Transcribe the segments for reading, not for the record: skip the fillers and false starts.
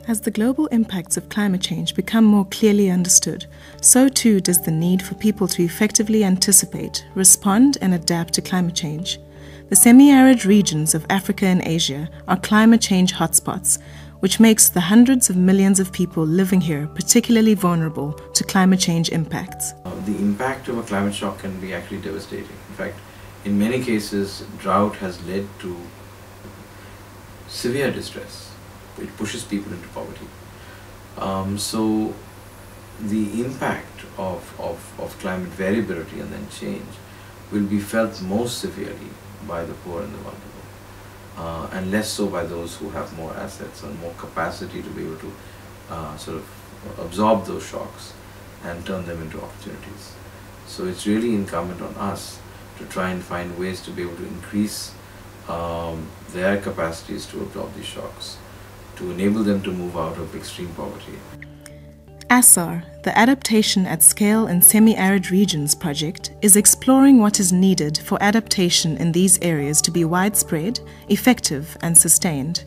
As the global impacts of climate change become more clearly understood, so too does the need for people to effectively anticipate, respond, and adapt to climate change. The semi-arid regions of Africa and Asia are climate change hotspots, which makes the hundreds of millions of people living here particularly vulnerable to climate change impacts. The impact of a climate shock can be actually devastating. In fact, in many cases, drought has led to severe distress, which pushes people into poverty. So the impact of climate variability and then change will be felt most severely by the poor and the vulnerable, and less so by those who have more assets and more capacity to be able to sort of absorb those shocks and turn them into opportunities. So it's really incumbent on us to try and find ways to be able to increase their capacities to absorb these shocks, to enable them to move out of extreme poverty. ASSAR, the Adaptation at Scale in Semi-Arid Regions project, is exploring what is needed for adaptation in these areas to be widespread, effective, and sustained.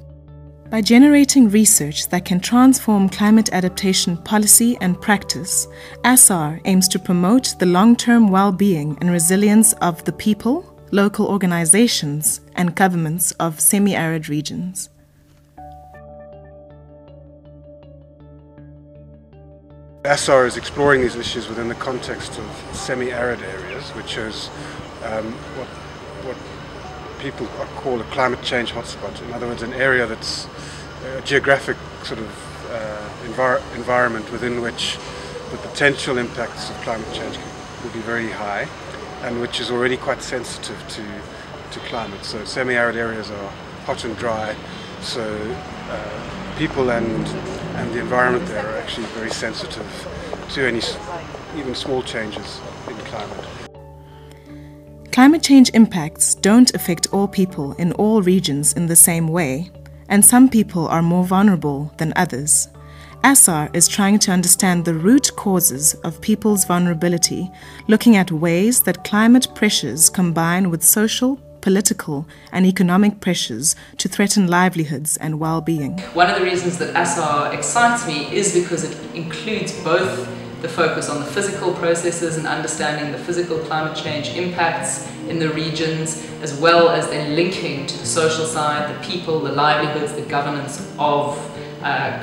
By generating research that can transform climate adaptation policy and practice, ASSAR aims to promote the long-term well-being and resilience of the people, local organizations, and governments of semi-arid regions. ASSAR is exploring these issues within the context of semi-arid areas, which is what people call a climate change hotspot. In other words, an area that's a geographic sort of environment within which the potential impacts of climate change will be very high, and which is already quite sensitive to climate. So semi-arid areas are hot and dry, so people and the environment there are actually very sensitive to any even small changes in climate. Climate change impacts don't affect all people in all regions in the same way, and some people are more vulnerable than others. ASSAR is trying to understand the root causes of people's vulnerability, looking at ways that climate pressures combine with social, political, and economic pressures to threaten livelihoods and well-being. One of the reasons that ASSAR excites me is because it includes both the focus on the physical processes and understanding the physical climate change impacts in the regions, as well as then linking to the social side, the people, the livelihoods, the governance of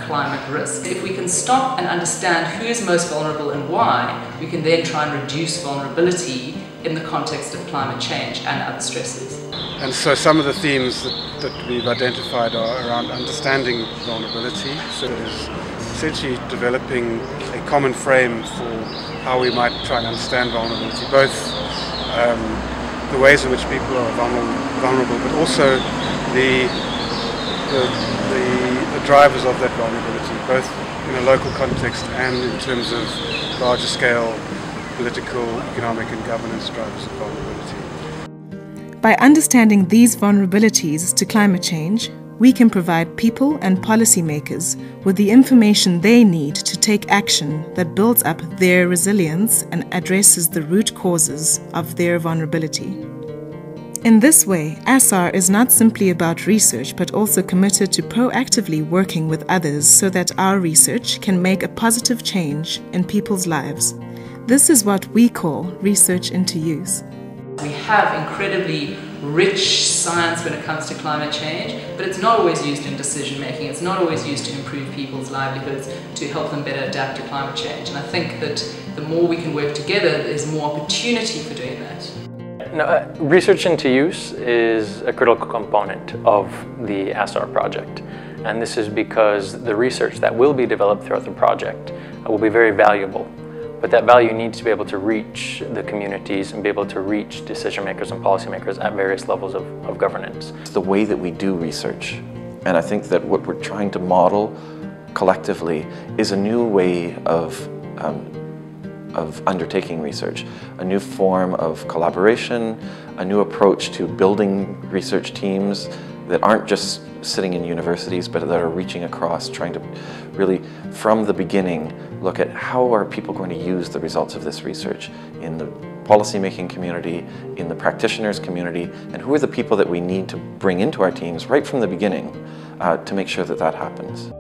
climate risk. If we can stop and understand who is most vulnerable and why, we can then try and reduce vulnerability in the context of climate change and other stresses. And so some of the themes that we've identified are around understanding vulnerability. So there's essentially developing a common frame for how we might try and understand vulnerability, both the ways in which people are vulnerable, but also the drivers of that vulnerability, both in a local context and in terms of larger scale political, economic and governance drivers of vulnerability. By understanding these vulnerabilities to climate change, we can provide people and policymakers with the information they need to take action that builds up their resilience and addresses the root causes of their vulnerability. In this way, ASSAR is not simply about research, but also committed to proactively working with others so that our research can make a positive change in people's lives. This is what we call research into use. We have incredibly rich science when it comes to climate change, but it's not always used in decision making. It's not always used to improve people's livelihoods, to help them better adapt to climate change. And I think that the more we can work together, there's more opportunity for doing that. Now, research into use is a critical component of the ASSAR project. And this is because the research that will be developed throughout the project will be very valuable. But that value needs to be able to reach the communities and be able to reach decision makers and policymakers at various levels of governance. It's the way that we do research. And I think that what we're trying to model collectively is a new way of undertaking research, a new form of collaboration, a new approach to building research teams that aren't just sitting in universities, but that are reaching across, trying to really, from the beginning, look at how are people going to use the results of this research in the policymaking community, in the practitioners community, and who are the people that we need to bring into our teams right from the beginning to make sure that that happens.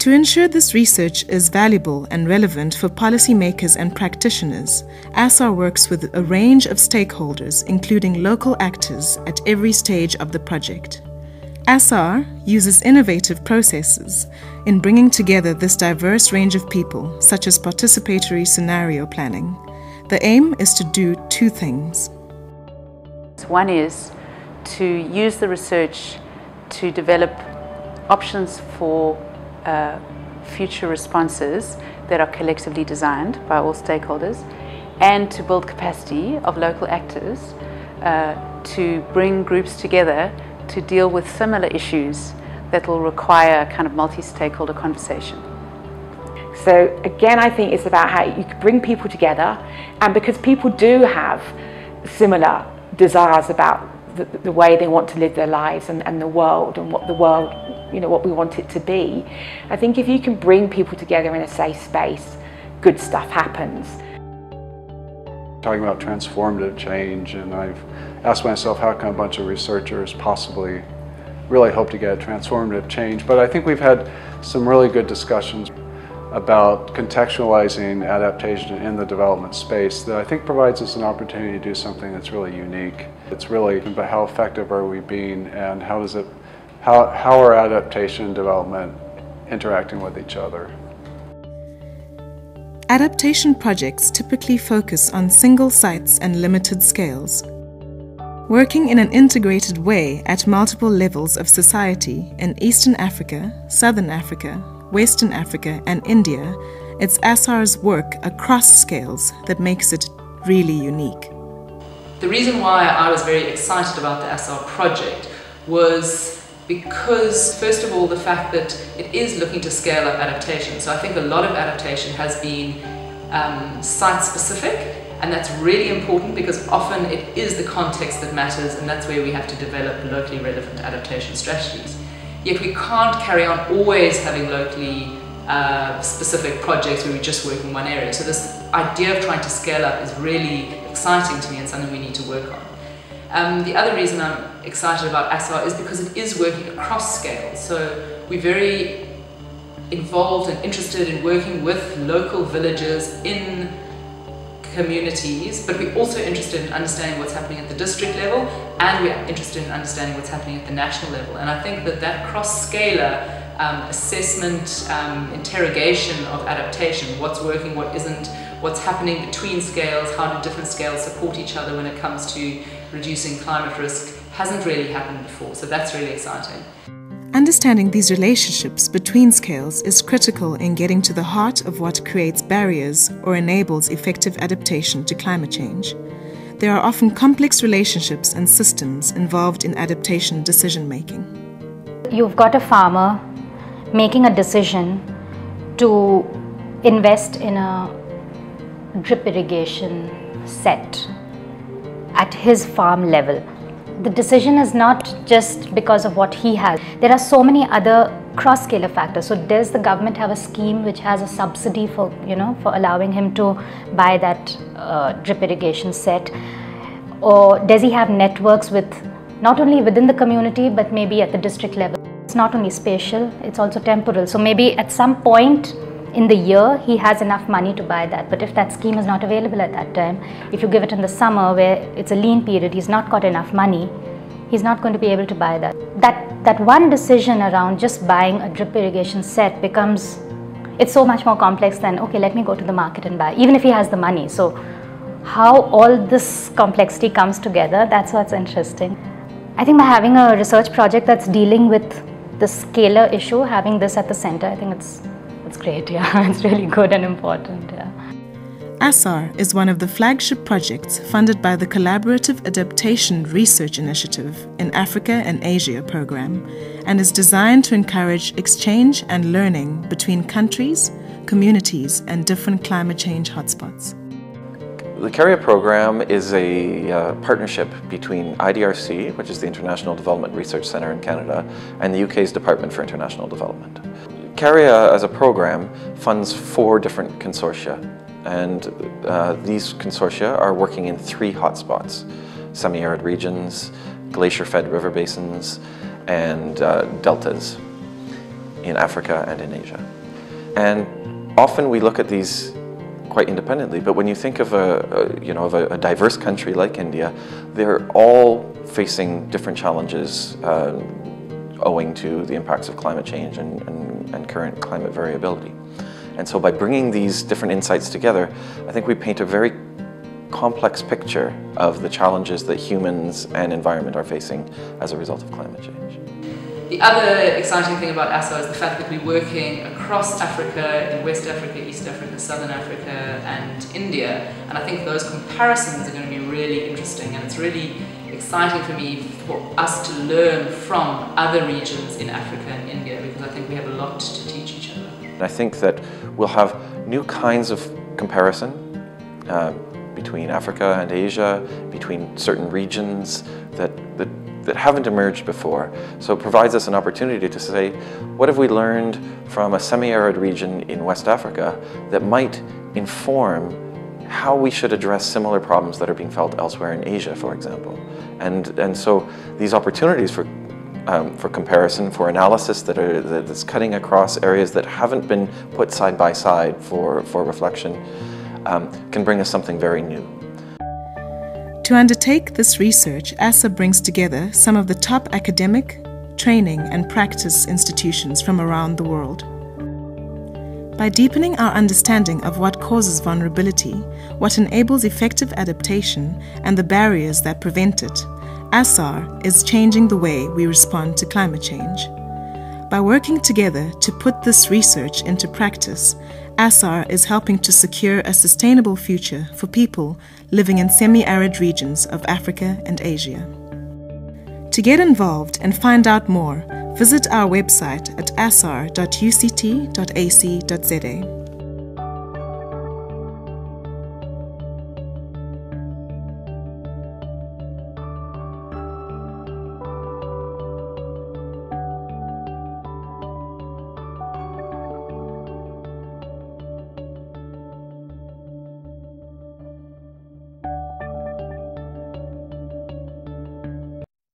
To ensure this research is valuable and relevant for policymakers and practitioners, ASSAR works with a range of stakeholders, including local actors, at every stage of the project. ASSAR uses innovative processes in bringing together this diverse range of people, such as participatory scenario planning. The aim is to do two things. One is to use the research to develop options for future responses that are collectively designed by all stakeholders, and to build capacity of local actors to bring groups together to deal with similar issues that will require a kind of multi-stakeholder conversation. So again, I think it's about how you can bring people together, and because people do have similar desires about the way they want to live their lives and the world, and what the world, what we want it to be. I think if you can bring people together in a safe space, good stuff happens. Talking about transformative change, and I've asked myself how can a bunch of researchers possibly really hope to get a transformative change. But I think we've had some really good discussions about contextualizing adaptation in the development space that I think provides us an opportunity to do something that's really unique. It's really about how effective are we being, and how are adaptation and development interacting with each other. Adaptation projects typically focus on single sites and limited scales. Working in an integrated way at multiple levels of society in Eastern Africa, Southern Africa, Western Africa and India, it's ASSAR's work across scales that makes it really unique. The reason why I was very excited about the ASSAR project was because, first of all, the fact that it is looking to scale up adaptation. So I think a lot of adaptation has been site-specific, and that's really important because often it is the context that matters, and that's where we have to develop locally relevant adaptation strategies. Yet we can't carry on always having locally specific projects where we just work in one area. So this idea of trying to scale up is really exciting to me and something we need to work on. The other reason I'm excited about ASSAR is because it is working across scales. So we're very involved and interested in working with local villages in communities, but we're also interested in understanding what's happening at the district level, and we're interested in understanding what's happening at the national level. And I think that that cross-scalar assessment, interrogation of adaptation, what's working, what isn't, what's happening between scales, how do different scales support each other when it comes to reducing climate risk, hasn't really happened before. So that's really exciting. Understanding these relationships between scales is critical in getting to the heart of what creates barriers or enables effective adaptation to climate change. There are often complex relationships and systems involved in adaptation decision-making. You've got a farmer making a decision to invest in a drip irrigation set at his farm level. The decision is not just because of what he has. There are so many other cross-scalar factors. So does the government have a scheme which has a subsidy for, for allowing him to buy that drip irrigation set? Or does he have networks with, not only within the community, but maybe at the district level? It's not only spatial, it's also temporal. So maybe at some point in the year, he has enough money to buy that. But if that scheme is not available at that time, if you give it in the summer where it's a lean period, he's not got enough money, he's not going to be able to buy that. That one decision around just buying a drip irrigation set becomes, it's so much more complex than, okay, let me go to the market and buy, even if he has the money. So how all this complexity comes together, that's what's interesting. I think by having a research project that's dealing with the scalar issue, having this at the center, I think it's great, yeah. It's really good and important, yeah. ASSAR is one of the flagship projects funded by the Collaborative Adaptation Research Initiative in Africa and Asia program, and is designed to encourage exchange and learning between countries, communities, and different climate change hotspots. The CARIA program is a partnership between IDRC, which is the International Development Research Centre in Canada, and the UK's Department for International Development. CARIA as a program funds 4 different consortia, and these consortia are working in 3 hotspots: semi-arid regions, glacier-fed river basins, and deltas. in Africa and in Asia. And often we look at these quite independently, but when you think of a diverse country like India, they're all facing different challenges owing to the impacts of climate change and current climate variability. And so by bringing these different insights together, I think we paint a very complex picture of the challenges that humans and environment are facing as a result of climate change. The other exciting thing about ASSAR is the fact that we're working across Africa, in West Africa, East Africa, Southern Africa and India, and I think those comparisons are going to be really interesting, and it's really exciting for me for us to learn from other regions in Africa and India, because I think we have a lot to teach each other. I think that we'll have new kinds of comparison between Africa and Asia, between certain regions that haven't emerged before. So it provides us an opportunity to say, what have we learned from a semi-arid region in West Africa that might inform how we should address similar problems that are being felt elsewhere in Asia, for example. And so these opportunities for comparison, for analysis that's cutting across areas that haven't been put side by side for reflection can bring us something very new. To undertake this research, ASSAR brings together some of the top academic, training and practice institutions from around the world. By deepening our understanding of what causes vulnerability, what enables effective adaptation, and the barriers that prevent it, ASSAR is changing the way we respond to climate change. By working together to put this research into practice, ASSAR is helping to secure a sustainable future for people living in semi-arid regions of Africa and Asia. To get involved and find out more, visit our website at assar.uct.ac.za.